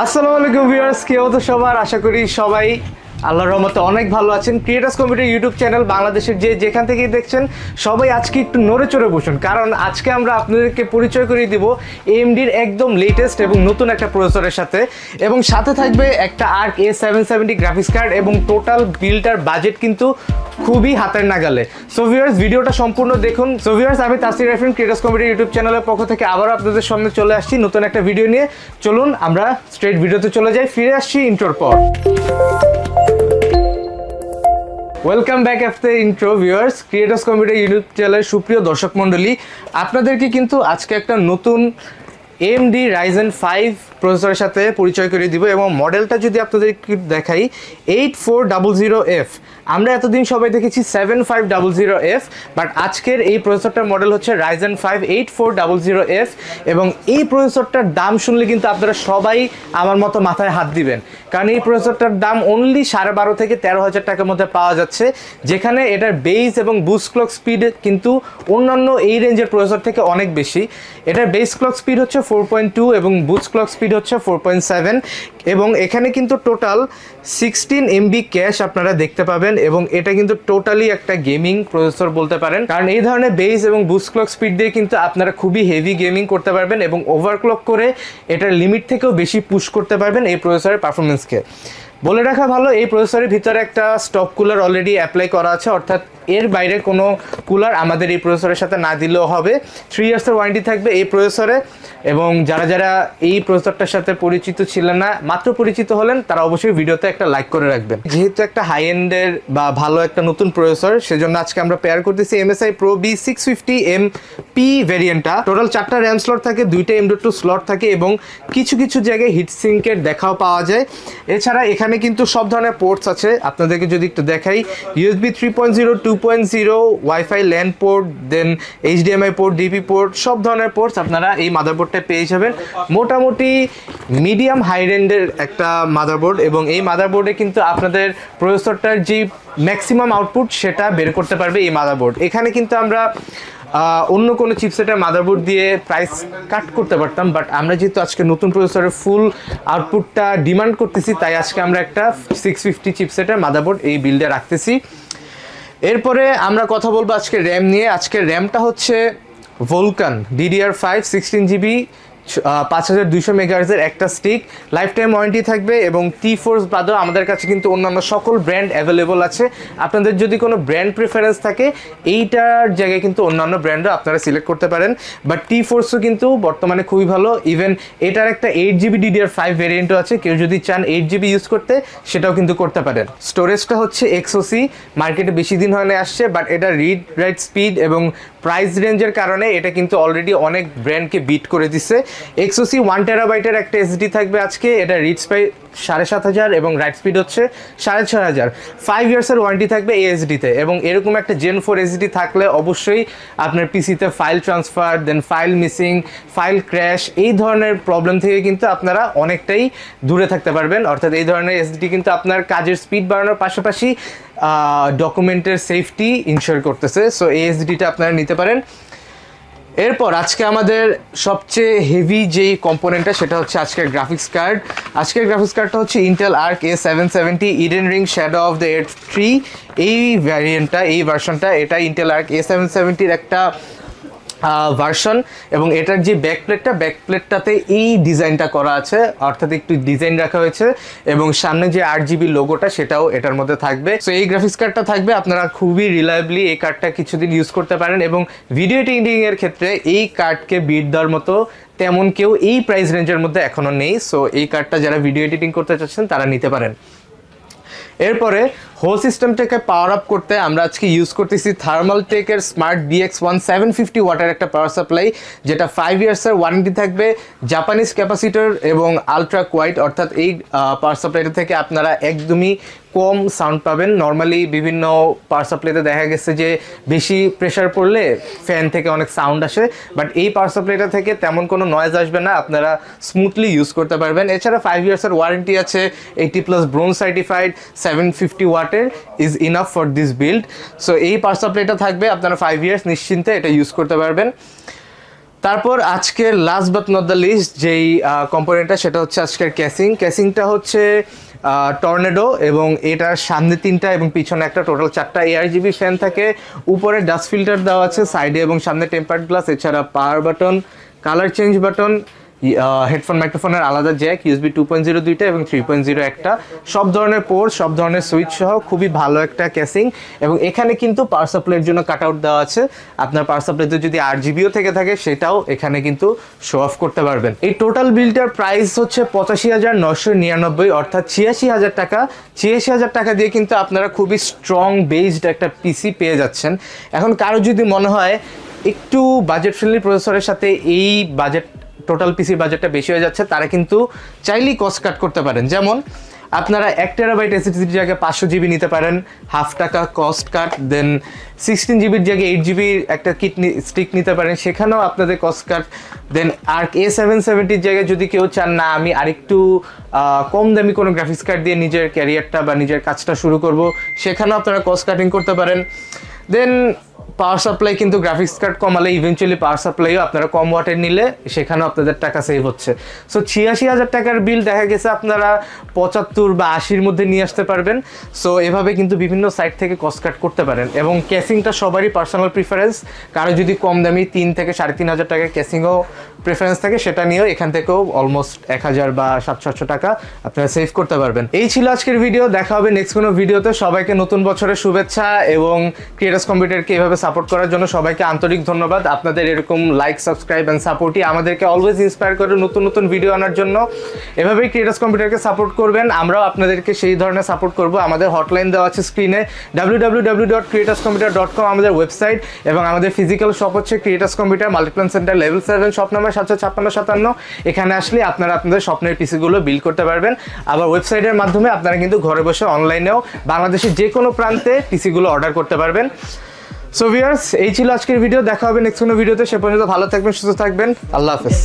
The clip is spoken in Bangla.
আসসালামু আলাইকুম ভিউয়ার্স, কি অবস্থা সবার? আশা করি সবাই আল্লাহর রহমতে অনেক ভালো আছেন। ক্রিয়েটার্স কম্পিউটার ইউটিউব চ্যানেল বাংলাদেশের যেখান থেকেই দেখছেন সবাই আজকে একটু নড়ে চড়ে বসুন, কারণ আজকে আমরা আপনাদেরকে পরিচয় করিয়ে দিব এএমডির একদম লেটেস্ট এবং নতুন একটা প্রসেসরের সাথে, এবং সাথে থাকবে একটা আর্ক A770 গ্রাফিক্স কার্ড এবং টোটাল বিল্ডটার বাজেট কিন্তু খুবই হাতের নাগালে। সো ভিউয়ার্স, ভিডিওটা সম্পূর্ণ দেখুন। সো ভিউয়ার্স, আমি তাসির রাফিন ক্রিয়েটার্স কম্পিউটার ইউটিউব চ্যানেলের পক্ষ থেকে আবারও আপনাদের সামনে চলে আসছি নতুন একটা ভিডিও নিয়ে। চলুন আমরা স্ট্রেট ভিডিওতে চলে যাই, ফিরে আসছি ইন্ট্রোর পর। Welcome back after intro viewers, creators computer YouTube চ্যানেলের সুপ্রিয় দর্শক মণ্ডলী, আপনাদেরকে কিন্তু আজকে একটা নতুন AMD Ryzen 5 প্রসেসরের সাথে পরিচয় করে দিব, এবং মডেলটা যদি আপনাদের একটু দেখাই 8400F। আমরা এতদিন সবাই দেখেছি 7500F, বাট আজকের এই প্রসেসরটার মডেল হচ্ছে Ryzen 5 8400F, এবং এই প্রসেসরটার দাম শুনলে কিন্তু আপনারা সবাই আমার মতো মাথায় হাত দিবেন, কারণ এই প্রসেসরটার দাম অনলি 12,500 থেকে 13,000 টাকার মধ্যে পাওয়া যাচ্ছে, যেখানে এটার বেস এবং বুস্ট ক্লক স্পিড কিন্তু অন্যান্য এই রেঞ্জের প্রসেসর থেকে অনেক বেশি। এটার বেস ক্লক স্পিড হচ্ছে 4.2 এবং বুস্ট ক্লক স্পিড হচ্ছে 4.7, এবং এখানে কিন্তু টোটাল 16 MB ক্যাশ আপনারা দেখতে পাবেন, এবং এটা কিন্তু টোটালি একটা গেমিং প্রসেসর বলতে পারেন, কারণ এই ধরনের বেস এবং বুস্ট ক্লক স্পিড দিয়ে কিন্তু আপনারা খুবই হেভি গেমিং করতে পারবেন এবং ওভারক্লক করে এটার লিমিট থেকেও বেশি পুশ করতে পারবেন এই প্রসেসরের পারফরমেন্সকে। বলে রাখা ভালো, এই প্রসেসরের ভিতরে একটা স্টক কুলার অলরেডি অ্যাপ্লাই করা আছে, অর্থাৎ এর বাইরে কোনো কুলার আমাদের এই প্রসেসরের সাথে না দিলেও হবে। 3 ইয়ার্সের ওয়ারেন্টি থাকবে এই প্রসেসরে, এবং যারা যারা এই প্রসেসরটার সাথে পরিচিত ছিলেন না, মাত্র পরিচিত হলেন, তারা অবশ্যই ভিডিওতে একটা লাইক করে রাখবেন। যেহেতু একটা হাই এন্ডের বা ভালো একটা নতুন প্রসেসর, সেজন্য আজকে আমরা পেয়ার করতেছি MSI Pro B650MP ভেরিয়েন্টটা। টোটাল 4টা র্যাম স্লট থাকে, 2টা M.2 স্লট থাকে, এবং কিছু কিছু জায়গায় হিটসিঙ্কের দেখাও পাওয়া যায়। এছাড়া এখানে কিন্তু সব ধরনের পোর্টস আছে, আপনাদেরকে যদি একটু দেখাই, USB 3.0, 2.0, ওয়াইফাই ল্যান পোর্ট, দেন HDMI পোর্ট, DP পোর্ট, সব ধরনের পোর্টস আপনারা এই মাদারবোর্ডটা পেয়ে যাবেন। মোটামুটি মিডিয়াম হাই রেঞ্জের একটা মাদারবোর্ড, এবং এই মাদারবোর্ডে কিন্তু আপনাদের প্রসেসরটার যে ম্যাক্সিমাম আউটপুট সেটা বের করতে পারবে এই মাদারবোর্ড। এখানে কিন্তু আমরা অন্য কোনো চিপসেটের মাদারবোর্ড দিয়ে প্রাইস কাট করতে পারতাম, বাট আমরা যেহেতু আজকে নতুন প্রসেসরের ফুল আউটপুটটা ডিমান্ড করতেছি, তাই আজকে আমরা একটা 650 চিপসেটের মাদারবোর্ড এই বিল্ডে রাখতেছি। এরপরে আমরা কথা বলবো আজকে র্যাম নিয়ে। আজকের র্যামটা হচ্ছে ভোলকান DDR5 16GB 5200 মেগাহার্জের একটা স্টিক, লাইফ টাইম ওয়ারেন্টি থাকবে, এবং T-Force বাদেও আমাদের কাছে কিন্তু অন্যান্য সকল ব্র্যান্ড অ্যাভেলেবল আছে। আপনাদের যদি কোনো ব্র্যান্ড প্রিফারেন্স থাকে, এইটার জায়গায় কিন্তু অন্যান্য ব্র্যান্ডও আপনারা সিলেক্ট করতে পারেন, বাট T-Forceও কিন্তু বর্তমানে খুবই ভালো। ইভেন এটার একটা 8GB DDR5 ভেরিয়েন্টও আছে, কেউ যদি চান 8GB ইউজ করতে সেটাও কিন্তু করতে পারেন। স্টোরেজটা হচ্ছে XOC, মার্কেটে বেশি দিন হয় না আসছে, বাট এটা রিড রাইট স্পিড এবং প্রাইস রেঞ্জের কারণে এটা কিন্তু অলরেডি অনেক ব্র্যান্ডকে বিট করে দিচ্ছে। XOC 1 টেরাবাইটের একটা এসডি থাকবে আজকে, এটা রিড স্পিড 7,500 এবং রাইট স্পিড হচ্ছে 6,500। 5 ইয়ার্সের ওয়ারেন্টি থাকবে এই এসডিতে, এবং এরকম একটা Gen 4 এসডি থাকলে অবশ্যই আপনার পিসিতে file transfer, then file missing, file crash, এই ধরনের প্রবলেম থেকে কিন্তু আপনারা অনেকটাই দূরে থাকতে পারবেন। অর্থাৎ এই ধরনের এসডি কিন্তু আপনার কাজের স্পিড বাড়ানোর পাশাপাশি ডকুমেন্টের সেফটি ইনশিওর করতেছে। সো এই এসডিটা আপনারা নিতে পারেন। এরপর আজকে আমাদের সবচেয়ে হেভি যেই কম্পোনেন্টটা, সেটা হচ্ছে আজকের গ্রাফিক্স কার্ড। আজকের গ্রাফিক্স কার্ডটা হচ্ছে Intel Arc A770 Elden Ring Shadow of the Earth 3, এই ভ্যারিয়েন্টটা, এই ভার্সনটা, এটা ইন্টেল আর্ক A770-র একটা ভার্সন, এবং এটার যে ব্যাকপ্লেটটাতে এই ডিজাইনটা করা আছে, অর্থাৎ একটু ডিজাইন রাখা হয়েছে, এবং সামনে যে 8GB লোগোটা সেটাও এটার মধ্যে থাকবে। সো এই গ্রাফিক্স কার্ডটা থাকবে, আপনারা খুবই রিলায়েবলি এই কার্ডটা কিছুদিন ইউজ করতে পারেন, এবং ভিডিও এডিটিং এর ক্ষেত্রে এই কার্ডকে বিট দেওয়ার মতো তেমন কেউ এই প্রাইস রেঞ্জের মধ্যে এখনো নেই। সো এই কার্ডটা যারা ভিডিও এডিটিং করতে চাচ্ছেন তারা নিতে পারেন। এরপরে হোল সিস্টেমটাকে পাওয়ার আপ করতে আমরা আজকে ইউজ করতেছি থার্মালটেকের স্মার্ট DX1 750 ওয়াটের একটা পাওয়ার সাপ্লাই, যেটা 5 ইয়ার্সের ওয়ারেন্টি থাকবে, জাপানিজ ক্যাপাসিটর এবং আলট্রা কোয়াইট, অর্থাৎ এই পাওয়ার সাপ্লাইটা থেকে আপনারা একদমই কম সাউন্ড পাবেন। নর্মালি বিভিন্ন পাওয়ার সাপ্লাইতে দেখা গেছে যে বেশি প্রেশার পড়লে ফ্যান থেকে অনেক সাউন্ড আসে, বাট এই পাওয়ার সাপ্লাইটা থেকে তেমন কোনো নয়েজ আসবে না, আপনারা স্মুথলি ইউজ করতে পারবেন। এছাড়া 5 ইয়ার্সের ওয়ারেন্টি আছে, 80+ ব্রোঞ্জ সার্টিফাইড, 750 ওয়াটের is enough for this build. So এই পাওয়ার সাপ্লাইটা থাকবে, আপনারা 5 ইয়ার্স নিশ্চিন্তে এটা ইউজ করতে পারবেন। তারপর আজকের last but not the least যেই কম্পোনেন্টটা সেটা হচ্ছে আজকের ক্যাসিংটা হচ্ছে টর্নেডো, এবং এটার সামনে 3টা এবং পিছনে একটা, টোটাল 4টা ARGB ফ্যান থাকে। উপরে ডাস্ট ফিল্টার দেওয়া আছে, সাইডে এবং সামনে টেম্পার্ড গ্লাস, এছাড়া power button, colour change button, headphone মাইক্রোফোনের আলাদা জ্যাক, USB 2.0 দুইটা এবং 3.0 একটা, সব ধরনের পোর্ট, সব ধরনের সুইচ সহ খুবই ভালো একটা ক্যাসিং। এবং এখানে কিন্তু পাওয়ার সাপ্লাইয়ের জন্য কাট আউট দেওয়া আছে, আপনার পাওয়ার সাপ্লাইতে যদি 8GBও থেকে থাকে সেটাও এখানে কিন্তু শো অফ করতে পারবেন। এই টোটাল বিলটার প্রাইস হচ্ছে 85,999, অর্থাৎ 86,000 টাকা। 86,000 টাকা দিয়ে কিন্তু আপনারা খুবই স্ট্রং বেসড একটা পিসি পেয়ে যাচ্ছেন। এখন কারো যদি মনে হয় একটু বাজেট ফ্রেন্ডলি প্রসেসরের সাথে এই বাজেট টোটাল পিসির বাজেটটা বেশি হয়ে যাচ্ছে, তারা কিন্তু চাইলেই কস্ট কাট করতে পারেন। যেমন আপনারা 1TB SSDর জায়গায় 500GB নিতে পারেন, হাফ টাকা কস্ট কাট। দেন 16GBর জায়গায় 8GB একটা স্টিক নিতে পারেন, সেখানেও আপনাদের কস্ট কাট। দেন ARC A770-র জায়গায় যদি কেউ চান না আমি আরেকটু কম দামি কোনো গ্রাফিক্স কার্ড দিয়ে নিজের ক্যারিয়ারটা বা নিজের কাজটা শুরু করব, সেখানেও আপনারা কস্ট কাটিং করতে পারেন। দেন পাওয়ার সাপ্লাই কিন্তু গ্রাফিক্স কার্ড কমালে ইভেনচুয়ালি পাওয়ার সাপ্লাইও আপনারা কম ওয়াটের নিলে সেখানেও আপনাদের টাকা সেভ হচ্ছে। সো 86,000 টাকার বিল দেখা গেছে আপনারা 75 বা 80-র মধ্যে নিয়ে আসতে পারবেন। সো এভাবে কিন্তু বিভিন্ন সাইট থেকে কস্ট কাট করতে পারেন। এবং ক্যাসিংটা সবারই পার্সোনাল প্রিফারেন্স, কারো যদি কম দামি 3 থেকে 3,500 টাকার ক্যাসিংও প্রেফারেন্স থাকে সেটা নিয়েও এখান থেকেও অলমোস্ট 1,000 বা 700 টাকা আপনারা সেভ করতে পারবেন। এই ছিল আজকের ভিডিও, দেখা হবে নেক্সট কোনো ভিডিওতে। সবাইকে নতুন বছরের শুভেচ্ছা, এবং ক্রিয়েটার্স কম্পিউটারকে এভাবে সাপোর্ট করার জন্য সবাইকে আন্তরিক ধন্যবাদ। আপনাদের এরকম লাইক, সাবস্ক্রাইব অ্যান্ড সাপোর্টই আমাদেরকে অলওয়েজ ইন্সপায়ার করে নতুন নতুন ভিডিও আনার জন্য। এভাবেই ক্রিয়েটার্স কম্পিউটারকে সাপোর্ট করবেন, আমরাও আপনাদেরকে সেই ধরনের সাপোর্ট করব। আমাদের হটলাইন দেওয়া আছে স্ক্রিনে, www.creatorscomputer.com আমাদের ওয়েবসাইট, এবং আমাদের ফিজিক্যাল শপ হচ্ছে creators computer, Multiplan centre, level 7, shop number 75657। এখানে আসলে আপনারা আপনাদের স্বপ্নের পিসিগুলো বিল্ড করতে পারবেন। আবার ওয়েবসাইটের মাধ্যমে আপনারা কিন্তু ঘরে বসে অনলাইনেও বাংলাদেশের যে কোনো প্রান্তে পিসিগুলো অর্ডার করতে পারবেন। সো ভিউয়ার্স, এই ছিল আজকের ভিডিও, দেখা হবে নেক্সট কোনো ভিডিওতে। সে পর্যন্ত ভালো থাকবেন, সুস্থ থাকবেন, আল্লাহ হাফেজ।